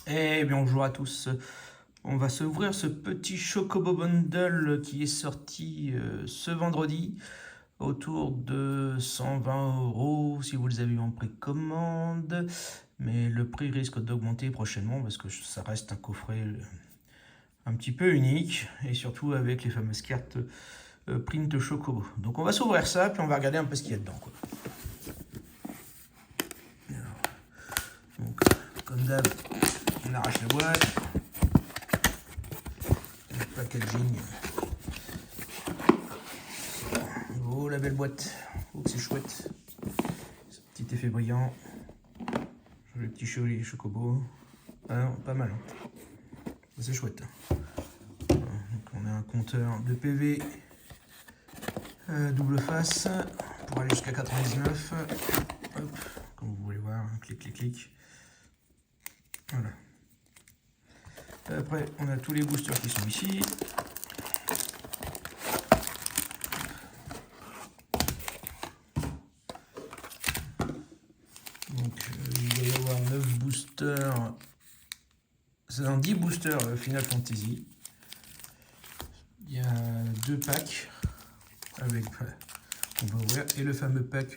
Eh bien, bonjour à tous. On va s'ouvrir ce petit Chocobo Bundle qui est sorti ce vendredi autour de 120 € si vous les avez eu en précommande. Mais le prix risque d'augmenter prochainement parce que ça reste un coffret un petit peu unique et surtout avec les fameuses cartes print Chocobo. Donc on va s'ouvrir ça puis on va regarder un peu ce qu'il y a dedans, quoi. Donc, comme d'hab, on arrache la boîte. Le packaging. Oh la belle boîte. Oh que c'est chouette. Ce petit effet brillant. Le petit chocobo. Ah non, pas mal. C'est chouette. Donc on a un compteur de PV double face pour aller jusqu'à 99. Hop, comme vous pouvez voir, clic, clic, clic. Voilà. Après, on a tous les boosters qui sont ici. Donc, il va y avoir 9 boosters. C'est un 10 boosters Final Fantasy. Il y a 2 packs avec qu'on va ouvrir et le fameux pack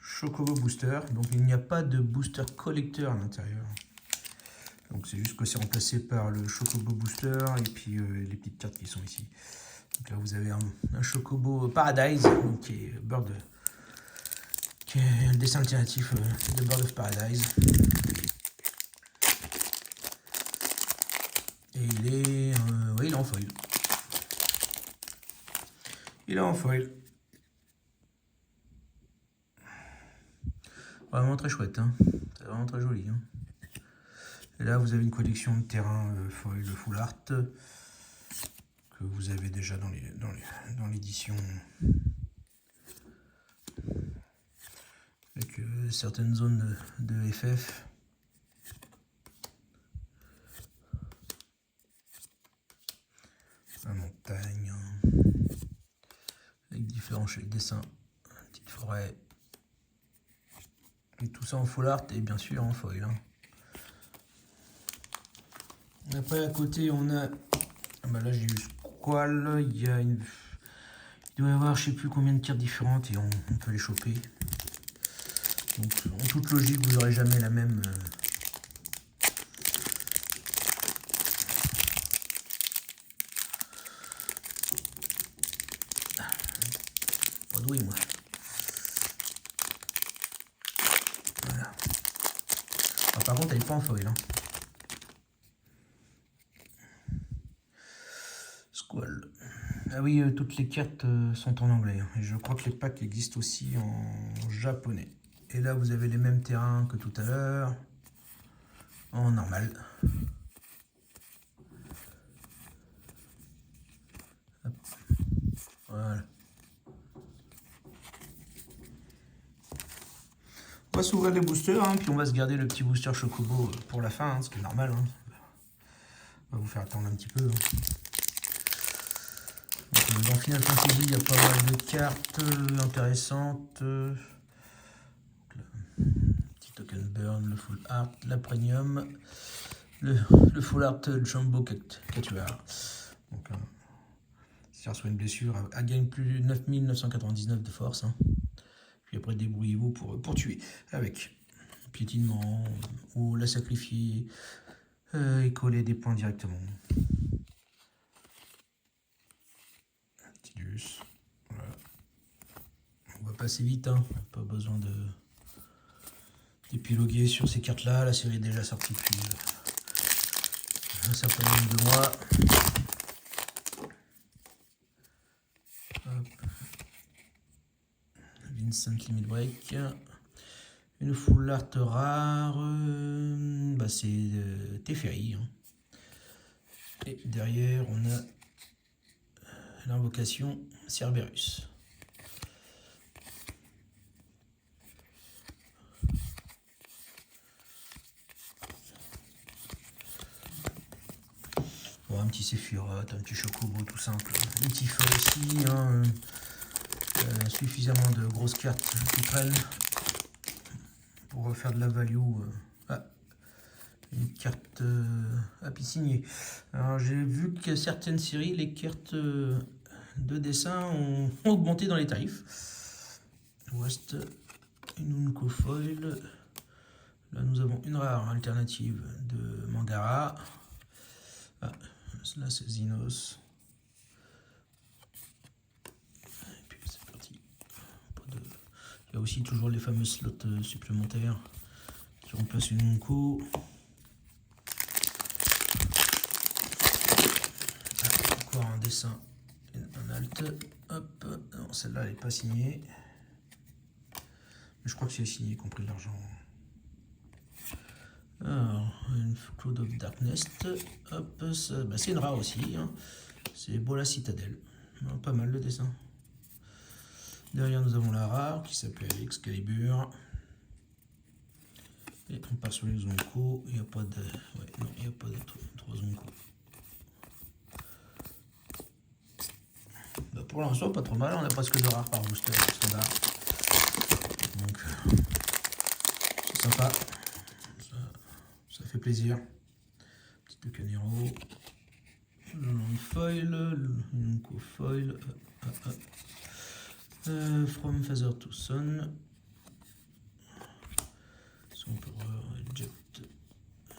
Chocobo Booster. Donc, il n'y a pas de booster collecteur à l'intérieur. Donc, c'est juste que c'est remplacé par le Chocobo Booster et puis les petites cartes qui sont ici. Donc là, vous avez un Chocobo Paradise, donc qui est le dessin alternatif de Bird of Paradise. Et il est, ouais, il est en foil. Il est en foil. Vraiment très chouette, hein. C'est vraiment très joli, hein. Et là, vous avez une collection de terrains foil full art que vous avez déjà dans l'édition. Avec certaines zones de FF. La montagne. Avec différents dessins. Une petite forêt. Et tout ça en full art et bien sûr en foil, hein. Après à côté on a, bah là j'ai eu Squall, il doit y avoir je sais plus combien de cartes différentes et on peut les choper. Donc en toute logique vous n'aurez jamais la même pas doué moi. Voilà. Alors, par contre elle n'est pas en foil, hein. Squall. Ah oui, toutes les cartes sont en anglais, hein. Et je crois que les packs existent aussi en japonais. Et là vous avez les mêmes terrains que tout à l'heure, en normal. Hop. Voilà. On va s'ouvrir les boosters, hein, puis on va se garder le petit booster Chocobo pour la fin, hein, ce qui est normal, hein. On va vous faire attendre un petit peu, hein. Donc, dans Final Fantasy, il y a pas mal de cartes intéressantes. Le petit token burn, le full art, la premium, le full art Jumbo Catuar. Donc, si elle reçoit une blessure, elle gagne plus de 9999 de force, hein. Puis après, débrouillez-vous pour tuer avec piétinement ou la sacrifier et coller des points directement. Tidus. Voilà. On va passer vite, hein. Pas besoin d'épiloguer sur ces cartes là. La série est déjà sortie depuis un certain nombre de mois. Hop. Vincent Limit Break. Une full art rare, bah c'est Teferi, hein. Et derrière on a l'invocation Cerberus. Bon, un petit Sephiroth, un petit Chocobo tout simple. Une Tifa aussi, hein, suffisamment de grosses cartes qui traînent pour faire de la value. Ah, une carte signée. Alors j'ai vu que certaines séries, les cartes de dessin ont augmenté dans les tarifs. West, une Unco Foil. Là nous avons une rare alternative de Mangara. Ah, là c'est Xenos. Et puis c'est parti. Il y a aussi toujours les fameux slots supplémentaires qui remplacent une Unco. Encore un dessin, un alt. Hop, non, celle-là elle n'est pas signée. Mais je crois que c'est signé, compris l'argent. Alors, une Cloud of Darkness. Hop, c'est une rare aussi. Hein. C'est Bola Citadel. Pas mal le dessin. Derrière, nous avons la rare qui s'appelle Excalibur. Et on part sur les Zonko. Il n'y a pas de. Ouais, non, il n'y a pas de 3 Zonko. Bah pour l'instant, pas trop mal. On a presque de rares par booster standard. Donc, c'est sympa. Ça fait plaisir. Petit Bucanero. Le long foil. Le Zonko foil. From Father to Son. Son Power, Jet,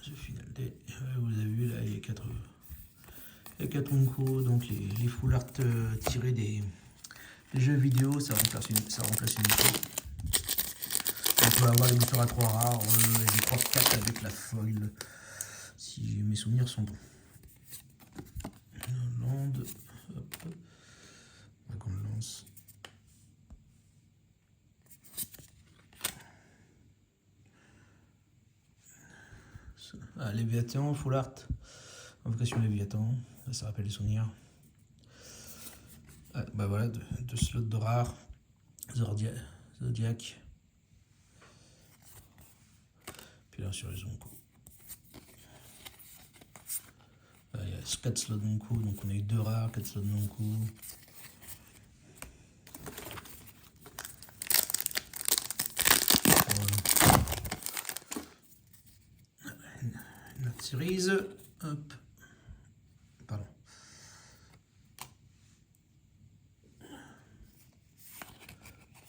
The Final Day. Vous avez vu là, il y a 4 Unco, donc les full art tirés des jeux vidéo, ça remplace une Unco. On peut avoir les boosters à 3 rares, les 3 4 avec la foil, si mes souvenirs sont bons. Land, hop, Dragon Lance. Ah, Léviathan, full art, invocation Léviathan, ça rappelle les souvenirs. Ah, bah voilà, 2 slots de rares, Zodiac. Puis là sur les Zonko. Il y a 4 slots de Zonko, donc on a eu 2 rares, 4 slots de Zonko. Series, hop, pardon.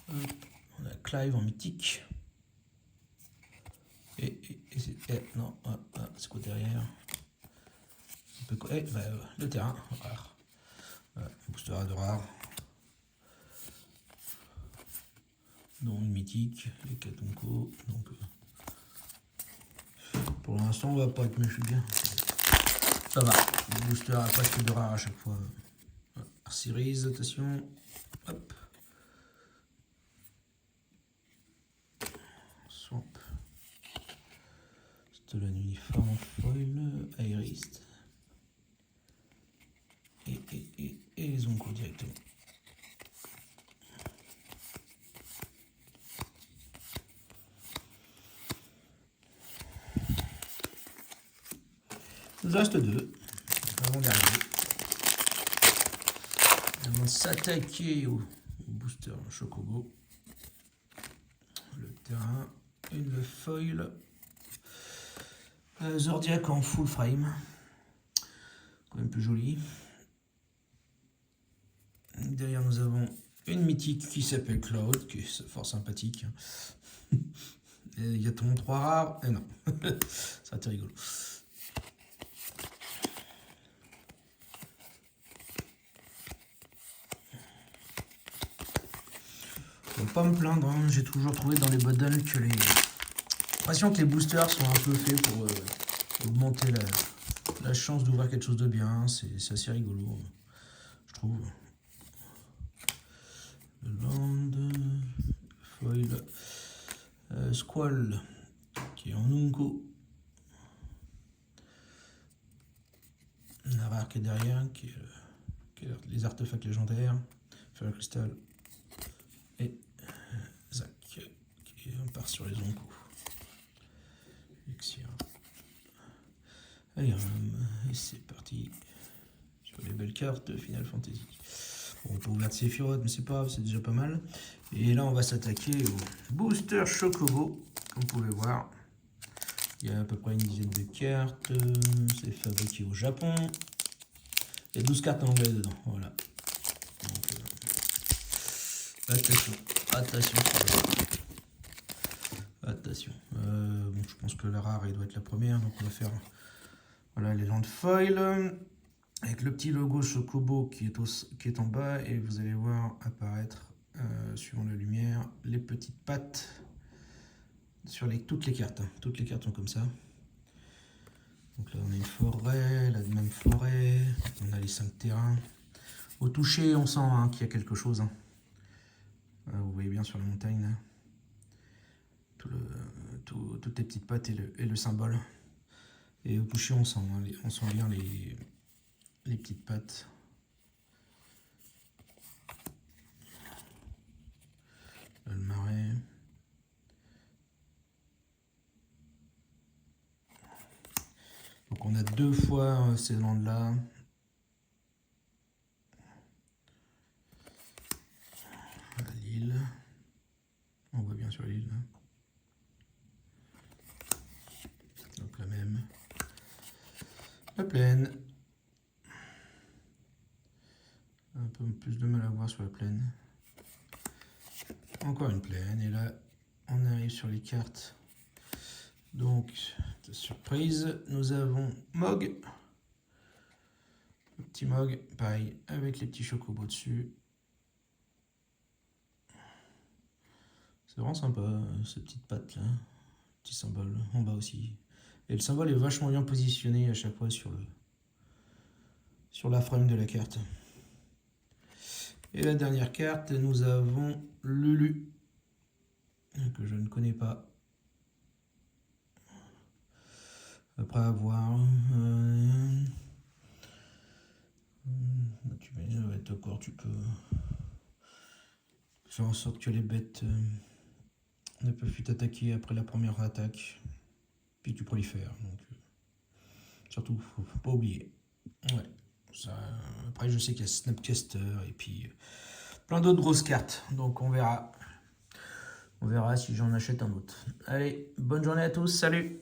Hop. On a Clive en mythique. Non, c'est quoi derrière? Le terrain, rare. Booster de rare. Donc une mythique, les Katunko. Donc pour l'instant on va pas être méchant bien. Ça va. Le booster a presque de rare à chaque fois. Series, attention. Hop. Swamp. Stolen uniforme en foil. Iris. Et les Zonko directement. Il nous reste 2. Avant-dernier. On va s'attaquer au booster Chocobo. Le terrain. Une foil. Zodiac en full frame. Quand même plus joli. Derrière nous avons une mythique qui s'appelle Cloud, qui est fort sympathique. Il y a ton 3 rares. Et non. Ça a été rigolo. Faut pas me plaindre, hein. J'ai toujours trouvé dans les bundles que j'ai l'impression que les boosters sont un peu faits pour augmenter la chance d'ouvrir quelque chose de bien. C'est assez rigolo, je trouve. Le Land, Foil, Squall, qui est en Unco. La rare qui est derrière, qui est les artefacts légendaires, Fer Cristal. Et Zach, qui part sur les Zonko. Elixir. Allez, et c'est parti sur les belles cartes de Final Fantasy. Bon, on peut ouvrir de Sephiroth, mais c'est pas grave, c'est déjà pas mal. Et là, on va s'attaquer au booster Chocobo, comme vous pouvez voir. Il y a à peu près une dizaine de cartes. C'est fabriqué au Japon. Il y a 12 cartes en anglais dedans. Voilà. Donc, attention. Attention. Attention. Bon, je pense que la rare, elle doit être la première. Donc on va faire voilà, les land foil. Avec le petit logo Chocobo qui est en bas. Et vous allez voir apparaître, suivant la lumière, les petites pattes sur toutes les cartes. Hein. Toutes les cartes sont comme ça. Donc là on a une forêt, la même forêt, on a les 5 terrains. Au toucher on sent hein, qu'il y a quelque chose. Hein. Vous voyez bien sur la montagne là. Toutes les petites pattes et le symbole. Et au toucher on sent bien les petites pattes. Là, le marais. Donc on a 2 fois ces landes là. L'île. On voit bien sur l'île. Donc la même. La plaine. Un peu plus de mal à voir sur la plaine. Encore une plaine. Et là, on arrive sur les cartes. Donc, surprise, nous avons Mog. Le petit Mog, pareil, avec les petits chocobos dessus. C'est vraiment sympa, ces petites pattes là. Petit symbole en bas aussi. Et le symbole est vachement bien positionné à chaque fois sur la frame de la carte. Et la dernière carte, nous avons Lulu, que je ne connais pas. Après avoir... tu peux faire en sorte que les bêtes ne peuvent plus t'attaquer après la première attaque. Puis tu prolifères. Donc, surtout, faut pas oublier. Ouais. Ça, après, je sais qu'il y a Snapcaster et puis plein d'autres grosses cartes. Donc, on verra. On verra si j'en achète un autre. Allez, bonne journée à tous. Salut!